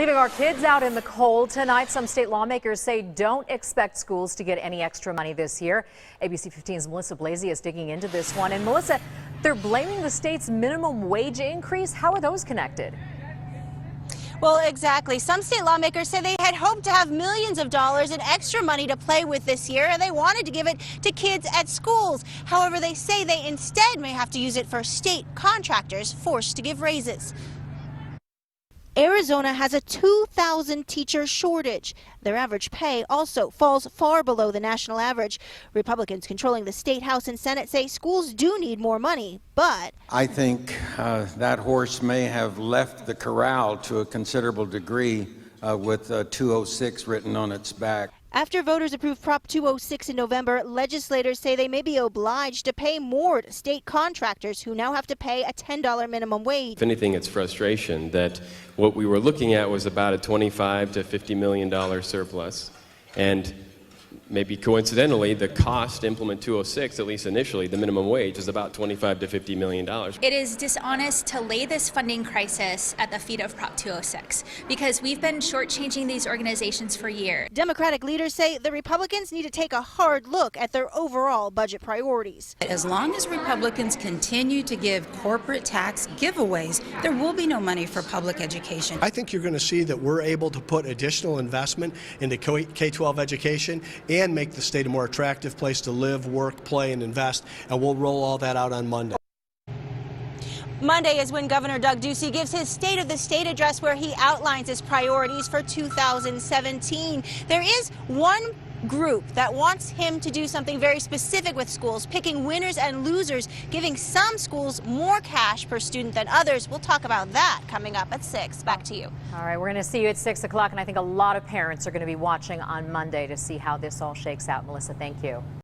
Leaving our kids out in the cold tonight, some state lawmakers say don't expect schools to get any extra money this year. ABC 15's Melissa Blasey is digging into this one. And Melissa, they're blaming the state's minimum wage increase. How are those connected? Well, exactly. Some state lawmakers say they had hoped to have millions of dollars in extra money to play with this year, and they wanted to give it to kids at schools. However, they say they instead may have to use it for state contractors forced to give raises. Arizona has a 2,000 teacher shortage. Their average pay also falls far below the national average. Republicans controlling the state House and Senate say schools do need more money, but I think that horse may have left the corral to a considerable degree with 206 written on its back. After voters approved Prop 206 in November, legislators say they may be obliged to pay more to state contractors who now have to pay a $10 minimum wage. If anything, it's frustration that what we were looking at was about a $25 to $50 million surplus. And maybe coincidentally, the cost to implement 206, at least initially, the minimum wage is about $25 to $50 million. It is dishonest to lay this funding crisis at the feet of Prop 206 because we've been shortchanging these organizations for years. Democratic leaders say the Republicans need to take a hard look at their overall budget priorities. As long as Republicans continue to give corporate tax giveaways, there will be no money for public education. I think you're going to see that we're able to put additional investment into K-12 education and make the state a more attractive place to live, work, play, and invest, and we'll roll all that out on Monday. Monday is when Governor Doug Ducey gives his State of the State address where he outlines his priorities for 2017. There is one group that wants him to do something very specific with schools, picking winners and losers, giving some schools more cash per student than others. We'll talk about that coming up at 6. Back to you. All right, we're going to see you at 6 o'clock, and I think a lot of parents are going to be watching on Monday to see how this all shakes out. Melissa, thank you.